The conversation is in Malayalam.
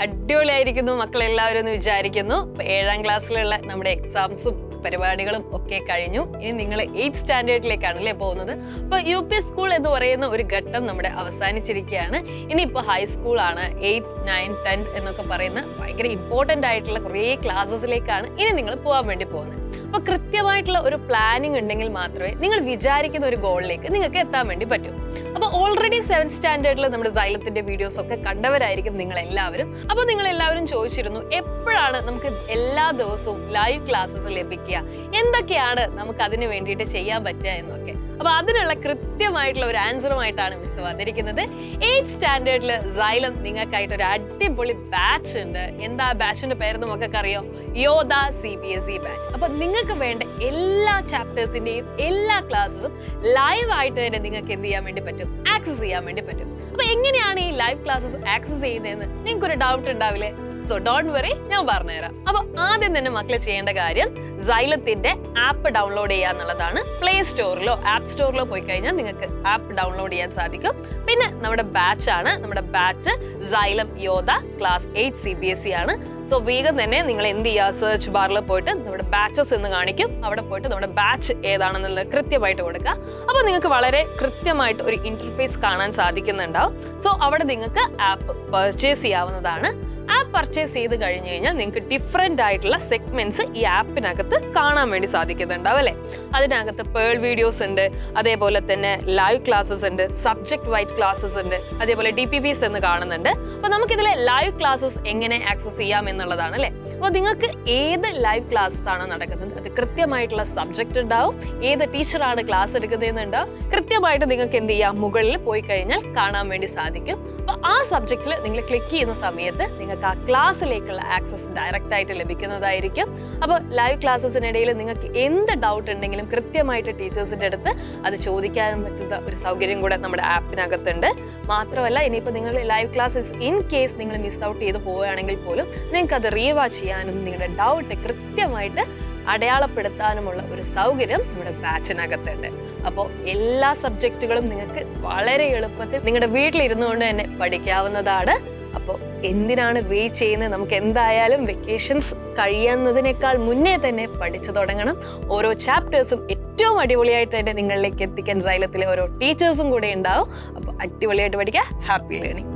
അടിപൊളിയായിരിക്കുന്നു മക്കളെല്ലാവരും എന്ന് വിചാരിക്കുന്നു. 7ാം ക്ലാസ്സിലുള്ള നമ്മുടെ എക്സാംസും പരിപാടികളും ഒക്കെ കഴിഞ്ഞു. ഇനി നിങ്ങൾ 8th സ്റ്റാൻഡേർഡിലേക്കാണല്ലേ പോകുന്നത്. അപ്പോൾ UP സ്കൂൾ എന്ന് പറയുന്ന ഒരു ഘട്ടം നമ്മുടെ അവസാനിച്ചിരിക്കുകയാണ്. ഇനിയിപ്പോൾ ഹൈസ്കൂളാണ്. 8th 9th 10th എന്നൊക്കെ പറയുന്ന ഭയങ്കര ഇമ്പോർട്ടൻ്റ് ആയിട്ടുള്ള കുറേ ക്ലാസ്സസിലേക്കാണ് ഇനി നിങ്ങൾ പോകാൻ വേണ്ടി പോകുന്നത്. അപ്പോൾ കൃത്യമായിട്ടുള്ള ഒരു പ്ലാനിങ് ഉണ്ടെങ്കിൽ മാത്രമേ നിങ്ങൾ വിചാരിക്കുന്ന ഒരു ഗോളിലേക്ക് നിങ്ങൾക്ക് എത്താൻ വേണ്ടി പറ്റൂ. അപ്പോൾ ഓൾറെഡി 7th സ്റ്റാൻഡേർഡിൽ നമ്മുടെ സൈലത്തിന്റെ വീഡിയോസ് ഒക്കെ കണ്ടവരായിരിക്കും നിങ്ങൾ എല്ലാവരും. അപ്പോൾ നിങ്ങൾ എല്ലാവരും ചോദിച്ചിരുന്നു എപ്പോഴാണ് നമുക്ക് എല്ലാ ദിവസവും ലൈവ് ക്ലാസ്സസ് ലഭിക്കുക, എന്തൊക്കെയാണ് നമുക്ക് അതിന് വേണ്ടിയിട്ട് ചെയ്യാൻ പറ്റുക എന്നൊക്കെ. അപ്പൊ അതിനുള്ള കൃത്യമായിട്ടുള്ള ഒരു ആൻസറുമായിട്ടാണ് മിസ് വന്നിരിക്കുന്നത്. 8th സ്റ്റാൻഡേർഡിൽ സൈലം നിങ്ങൾക്കായിട്ട് ഒരു അടിപൊളി ബാച്ച് ഉണ്ട്. എന്താ ബാച്ചിന്റെ പേര് നമുക്കൊക്കെ അറിയാം, യോധ CBSE ബാച്ച്. അപ്പൊ നിങ്ങൾക്ക് വേണ്ട എല്ലാ ചാപ്റ്റേഴ്സിന്റെയും എല്ലാ ക്ലാസ്സസും ലൈവ് ആയിട്ട് തന്നെ നിങ്ങൾക്ക് എന്ത് ചെയ്യാൻ വേണ്ടി പറ്റും, ആക്സസ് ചെയ്യാൻ വേണ്ടി പറ്റും. അപ്പൊ എങ്ങനെയാണ് ഈ ലൈവ് ക്ലാസ്സസ് ആക്സസ് ചെയ്യുന്നതെന്ന് നിങ്ങൾക്ക് ഒരു ഡൗട്ട് ഉണ്ടാവില്ലേ? സോ ഡോണ്ട് വറി, ഞാൻ പറഞ്ഞുതരാം. അപ്പൊ ആദ്യം തന്നെ മക്കളെ ചെയ്യേണ്ട കാര്യം സൈലത്തിന്റെ ആപ്പ് ഡൗൺലോഡ് ചെയ്യുക എന്നുള്ളതാണ്. പ്ലേ സ്റ്റോറിലോ ആപ്പ് സ്റ്റോറിലോ പോയി കഴിഞ്ഞാൽ നിങ്ങൾക്ക് ആപ്പ് ഡൗൺലോഡ് ചെയ്യാൻ സാധിക്കും. പിന്നെ നമ്മുടെ ബാച്ച് ആണ്, നമ്മുടെ batch xylem Yodha class 8 CBSE ആണ്. സോ വേഗം തന്നെ നിങ്ങൾ എന്ത് ചെയ്യുക, സെർച്ച് ബാറിൽ പോയിട്ട് നമ്മുടെ ബാച്ചസ് എന്ന് കാണിക്കും, അവിടെ പോയിട്ട് നമ്മുടെ ബാച്ച് ഏതാണെന്നുള്ളത് കൃത്യമായിട്ട് കൊടുക്കുക. അപ്പോൾ നിങ്ങൾക്ക് വളരെ കൃത്യമായിട്ട് ഒരു ഇന്റർഫേസ് കാണാൻ സാധിക്കുന്നുണ്ടാവും. സോ അവിടെ നിങ്ങൾക്ക് ആപ്പ് പർച്ചേസ് ചെയ്യാവുന്നതാണ്. ആപ്പ് പർച്ചേസ് ചെയ്ത് കഴിഞ്ഞ് കഴിഞ്ഞാൽ നിങ്ങൾക്ക് ഡിഫറെൻ്റ് ആയിട്ടുള്ള സെഗ്മെന്റ്സ് ഈ ആപ്പിനകത്ത് കാണാൻ വേണ്ടി സാധിക്കുന്നുണ്ടാവും അല്ലേ. അതിനകത്ത് പേൾ വീഡിയോസ് ഉണ്ട്, അതേപോലെ തന്നെ ലൈവ് ക്ലാസ്സസ് ഉണ്ട്, സബ്ജക്ട് വൈറ്റ് ക്ലാസ്സസ് ഉണ്ട്, അതേപോലെ DPPs എന്ന് കാണുന്നുണ്ട്. അപ്പോൾ നമുക്കിതിലെ ലൈവ് ക്ലാസ്സസ് എങ്ങനെ ആക്സസ് ചെയ്യാം എന്നുള്ളതാണ് അല്ലേ. അപ്പോൾ നിങ്ങൾക്ക് ഏത് ലൈവ് ക്ലാസ്സസ് ആണോ നടക്കുന്നത് അത് കൃത്യമായിട്ടുള്ള സബ്ജക്റ്റ് ഉണ്ടാവും, ഏത് ടീച്ചറാണ് ക്ലാസ് എടുക്കുന്നതെന്നുണ്ടാവും. കൃത്യമായിട്ട് നിങ്ങൾക്ക് എന്ത് ചെയ്യാം, മുകളിൽ പോയി കഴിഞ്ഞാൽ കാണാൻ വേണ്ടി സാധിക്കും. അപ്പോൾ ആ സബ്ജക്റ്റിൽ നിങ്ങൾ ക്ലിക്ക് ചെയ്യുന്ന സമയത്ത് നിങ്ങൾക്ക് ആ ക്ലാസ്സിലേക്കുള്ള ആക്സസ് ഡയറക്റ്റ് ആയിട്ട് ലഭിക്കുന്നതായിരിക്കും. അപ്പോൾ ലൈവ് ക്ലാസ്സസിനിടയിൽ നിങ്ങൾക്ക് എന്ത് ഡൗട്ട് ഉണ്ടെങ്കിലും കൃത്യമായിട്ട് ടീച്ചേഴ്സിൻ്റെ അടുത്ത് അത് ചോദിക്കാൻ പറ്റുന്ന ഒരു സൗകര്യം കൂടെ നമ്മുടെ ആപ്പിനകത്തുണ്ട്. മാത്രമല്ല ഇനിയിപ്പോൾ നിങ്ങൾ ലൈവ് ക്ലാസ്സസ് ഇൻ കേസ് നിങ്ങൾ മിസ് ഔട്ട് ചെയ്ത് പോവുകയാണെങ്കിൽ പോലും നിങ്ങൾക്ക് അത് റീവാച്ച് ചെയ്യാനും നിങ്ങളുടെ ഡൗട്ട് കൃത്യമായിട്ട് അടയാളപ്പെടുത്താനുമുള്ള ഒരു സൗകര്യം നമ്മുടെ ബാച്ചിനകത്തുണ്ട്. അപ്പോൾ എല്ലാ സബ്ജക്റ്റുകളും നിങ്ങൾക്ക് വളരെ എളുപ്പത്തിൽ നിങ്ങളുടെ വീട്ടിലിരുന്നു കൊണ്ട് തന്നെ പഠിക്കാവുന്നതാണ്. അപ്പോൾ എന്തിനാണ് വെയിറ്റ് ചെയ്യുന്നത്? നമുക്ക് എന്തായാലും വെക്കേഷൻസ് കഴിയുന്നതിനേക്കാൾ മുന്നേ തന്നെ പഠിച്ചു തുടങ്ങണം. ഓരോ ചാപ്റ്റേഴ്സും ഏറ്റവും അടിപൊളിയായിട്ട് തന്നെ നിങ്ങളിലേക്ക് എത്തിക്കാൻ സൈലത്തിലെ ഓരോ ടീച്ചേഴ്സും കൂടെ ഉണ്ടാവും. അപ്പോൾ അടിപൊളിയായിട്ട് പഠിക്കുക. Happy learning.